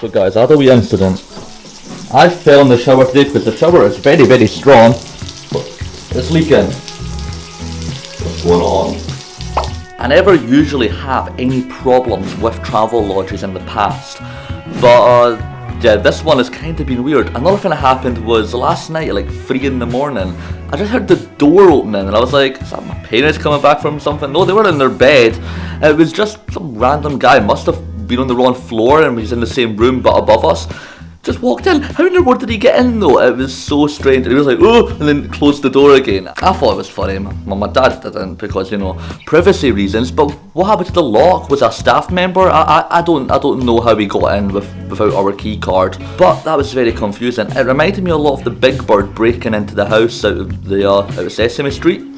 So guys, I had a wee incident. I fell in the shower today because the shower is very, very strong, but it's leaking. What's going on? I never usually have any problems with travel lodges in the past, but yeah, this one has kind of been weird. Another thing that happened was last night at like 3 in the morning, I just heard the door opening and I was like, is that my parents coming back from something? No, they were in their bed. It was just some random guy, must have been on the wrong floor and he's in the same room but above us. Just walked in. How in the world did he get in though? It was so strange. He was like, oh, and then closed the door again. I thought it was funny. My dad didn't because, you know, privacy reasons. But what happened to the lock? Was a staff member? I don't know how he got in without our key card. But that was very confusing. It reminded me a lot of the Big Bird breaking into the house out of Sesame Street.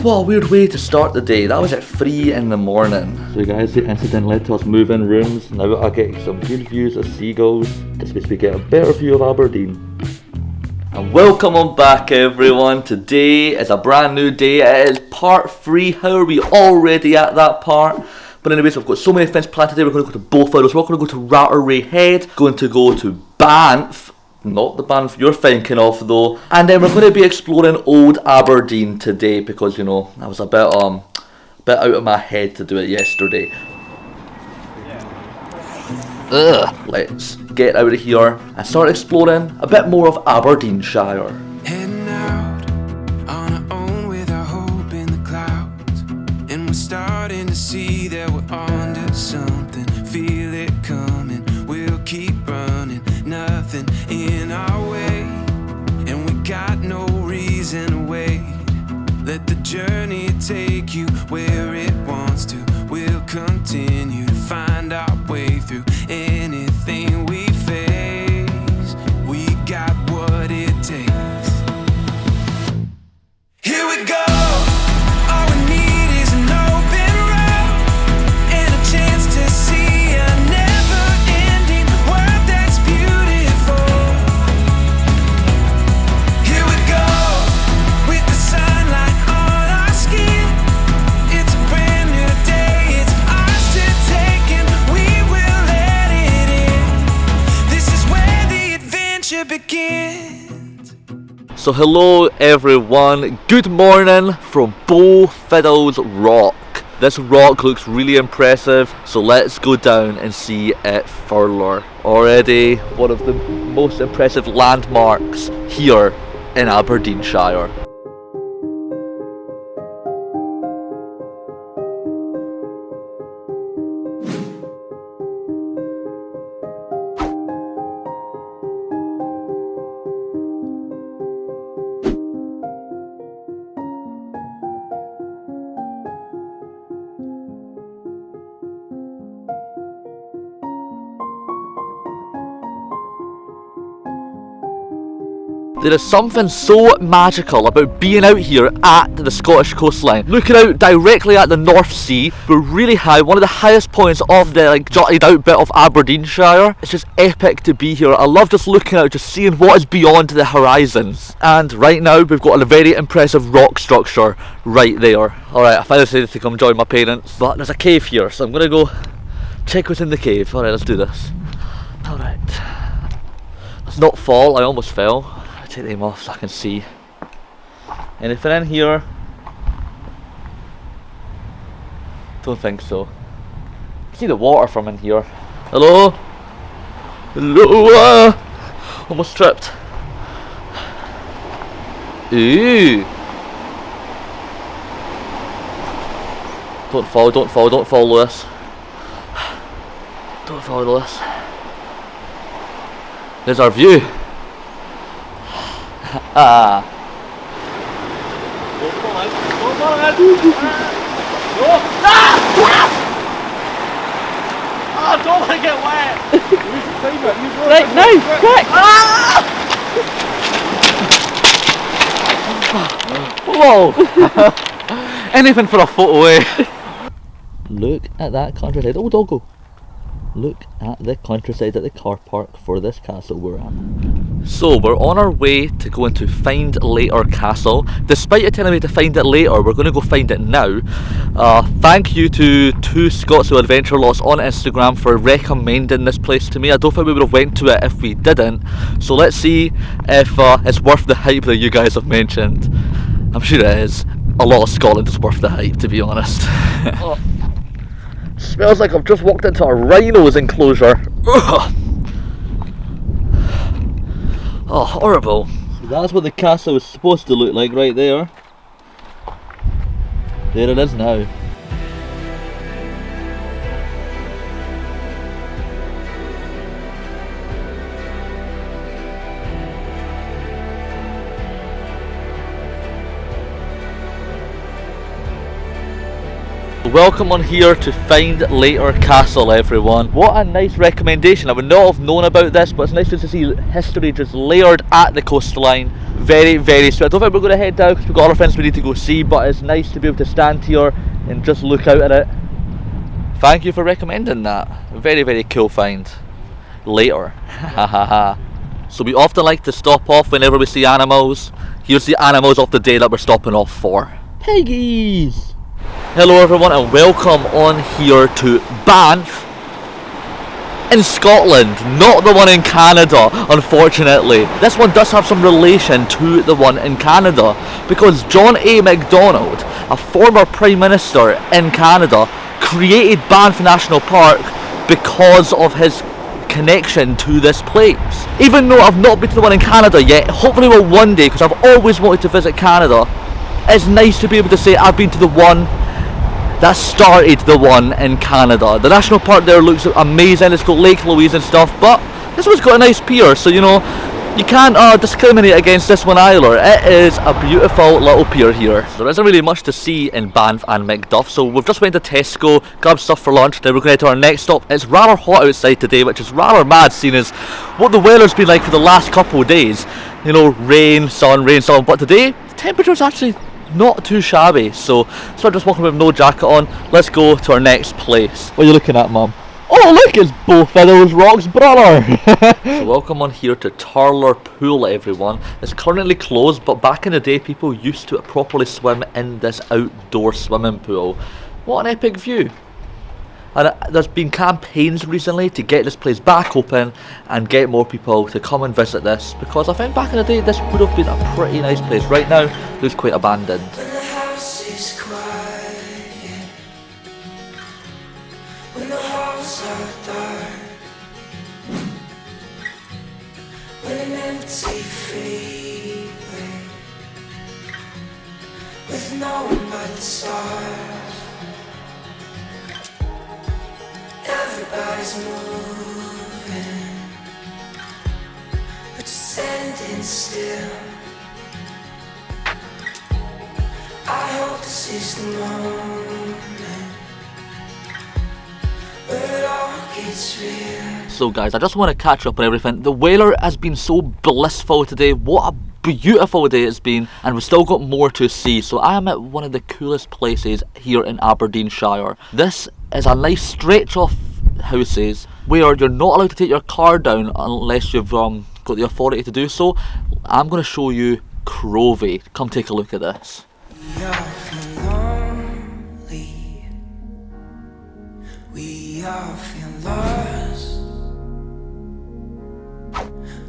What a weird way to start the day. That was at 3 in the morning. So guys, the incident led to us moving rooms. Now I get some good views of seagulls. This makes me get a better view of Aberdeen. And welcome on back everyone. Today is a brand new day. It is part 3. How are we already at that part? But anyways, we've got so many things planned today. We're going to go to Bowfiddles. We're going to go to Ratteray Head. Going to go to Banff. Not the Banff you're thinking of though. And then we're going to be exploring Old Aberdeen today because, you know, I was a bit out of my head to do it yesterday. Ugh. Let's get out of here and start exploring a bit more of Aberdeenshire. Heading out on our own with our hope in the clouds, and we're starting to see that we're onto something. Feel it coming, we'll keep running, nothing in our way, and we got no reason to wait. Let the journey take you where it wants to. We'll continue to find our way through anything we face. We got what it takes. Here we go. All we need is an open road and a chance to see a never-ending world that's beautiful. Here we go, with the sunlight on our skin. It's a brand new day, it's ours to take, and we will let it in. This is where the adventure begins. So hello everyone, good morning from Bowfiddles Rock. This rock looks really impressive, so let's go down and see it further. Already one of the most impressive landmarks here in Aberdeenshire. There is something so magical about being out here at the Scottish coastline, looking out directly at the North Sea. We're really high, one of the highest points of the jotted out bit of Aberdeenshire. It's just epic to be here. I love just looking out, just seeing what is beyond the horizons. And right now we've got a very impressive rock structure right there. Alright, I finally decided to come join my parents, but there's a cave here, so I'm gonna go check what's in the cave. Alright, let's do this. Alright. Let's not fall, I almost fell. Take them off so I can see. Anything in here? Don't think so. See the water from in here. Hello? Hello? Almost tripped. Ooh. Don't fall, don't fall, don't fall, Lewis. Don't fall, Lewis. There's our view. Ah. I don't want to get wet. Right now, quick! Whoa! Anything for a photo, eh? Look at that countryside. Oh, doggo! Look at the countryside at the car park for this castle we're at. So we're on our way to go into Find Later Castle. Despite you telling me to find it later, we're going to go find it now. Thank you to Two Scots Who Adventure Lost on Instagram for recommending this place to me. I don't think we would have went to it if we didn't. So let's see if it's worth the hype that you guys have mentioned. I'm sure it is. A lot of Scotland is worth the hype, to be honest. Oh. Smells like I've just walked into a rhino's enclosure. Ugh. Oh, horrible. That's what the castle was supposed to look like right there. There it is now. Welcome on here to Find Later Castle, everyone. What a nice recommendation. I would not have known about this, but it's nice just to see history just layered at the coastline. Very, very sweet. I don't think we're going to head down because we've got other friends we need to go see, but it's nice to be able to stand here and just look out at it. Thank you for recommending that. Very, very cool find. Later. So we often like to stop off whenever we see animals. Here's the animals of the day that we're stopping off for. Piggies! Hello everyone and welcome on here to Banff in Scotland, not the one in Canada, unfortunately. This one does have some relation to the one in Canada because John A. Macdonald, a former Prime Minister in Canada, created Banff National Park because of his connection to this place. Even though I've not been to the one in Canada yet, hopefully will one day because I've always wanted to visit Canada. It's nice to be able to say I've been to the one that started the one in Canada. The national park there looks amazing. It's got Lake Louise and stuff, but this one's got a nice pier, so you know, you can't discriminate against this one either. It is a beautiful little pier here. There isn't really much to see in Banff and Macduff, so we've just went to Tesco, grabbed stuff for lunch, now we're going to head to our next stop. It's rather hot outside today, which is rather mad seeing as what the weather's been like for the last couple of days. You know, rain, sun, but today, the temperature's actually not too shabby, so I'm just walking with no jacket on. Let's go to our next place. What are you looking at, Mum? Oh look, it's both of those rocks, brother! So welcome on here to Turler Pool, everyone. It's currently closed, but back in the day people used to properly swim in this outdoor swimming pool. What an epic view. And there's been campaigns recently to get this place back open and get more people to come and visit this, because I think back in the day this would have been a pretty nice place. Right now it looks quite abandoned. When the house is quiet, when the halls are dark, when an empty freeway with no one but the stars. Everybody's moving, but you're standing still. I hope this is the moment where it all gets real. So guys, I just want to catch up on everything. The weather has been so blissful today. What a beautiful day it's been, and we've still got more to see. So I am at one of the coolest places here in Aberdeenshire. This is a nice stretch of houses where you're not allowed to take your car down unless you've got the authority to do so. I'm going to show you Crovey. Come take a look at this. We all feel lonely, we all feel lost.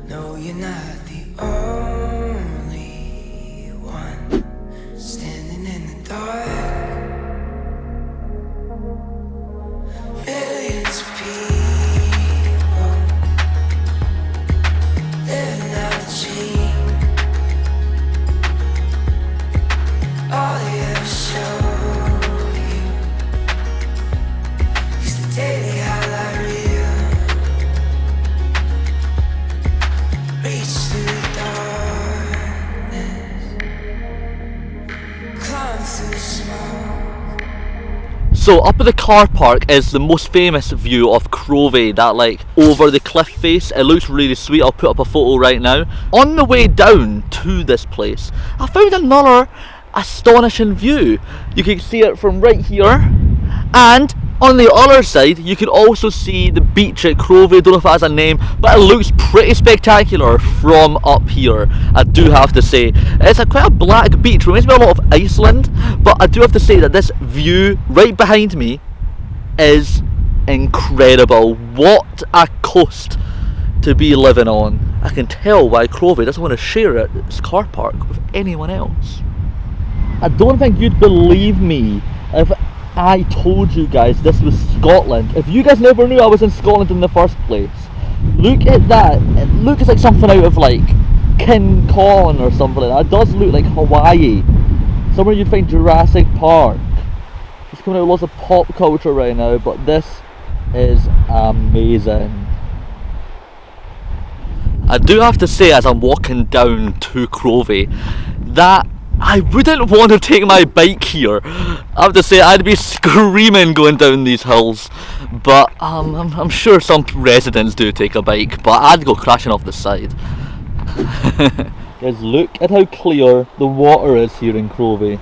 No, you're not the only one standing in the dark. Millions of people living out the dream. All they ever show you is the daily highlight reel. Reach through the darkness, climb through the smoke. So up at the car park is the most famous view of Crovey, that like over the cliff face. It looks really sweet. I'll put up a photo right now. On the way down to this place, I found another astonishing view. You can see it from right here, and On the other side, you can also see the beach at Crowvey. Don't know if it has a name, but it looks pretty spectacular from up here, I do have to say. It's quite a black beach, reminds me a lot of Iceland, but I do have to say that this view right behind me is incredible. What a coast to be living on. I can tell why Crowvey doesn't want to share its car park with anyone else. I don't think you'd believe me if I told you guys this was Scotland. If you guys never knew I was in Scotland in the first place, look at that. It looks like something out of like King Kong or something like that. It does look like Hawaii. Somewhere you'd find Jurassic Park. It's coming out with lots of pop culture right now, but this is amazing. I do have to say, as I'm walking down to Crowvey, that I wouldn't want to take my bike here. I have to say, I'd be screaming going down these hills. But I'm sure some residents do take a bike, but I'd go crashing off the side. Guys, look at how clear the water is here in Crowvey.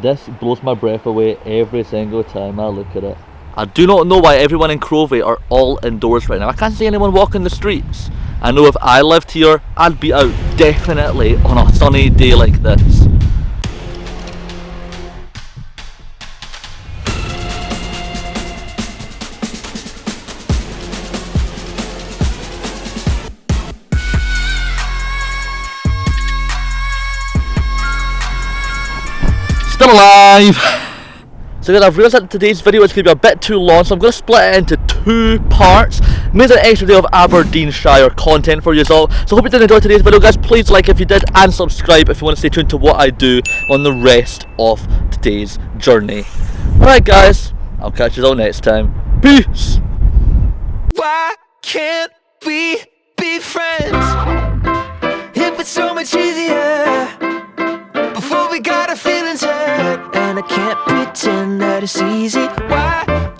This blows my breath away every single time I look at it. I do not know why everyone in Crowvey are all indoors right now. I can't see anyone walking the streets. I know if I lived here, I'd be out definitely on a sunny day like this. Still alive! So guys, I've realised that today's video is going to be a bit too long, so I'm going to split it into 2 parts. Made an extra day of Aberdeenshire content for you all. So I hope you did enjoy today's video, guys. Please like if you did, and subscribe if you want to stay tuned to what I do on the rest of today's journey. Alright guys, I'll catch you all next time. Peace! Why can't we be friends? If it's so much easier before we got our feelings hurt, and I can't pretend that it's easy. Why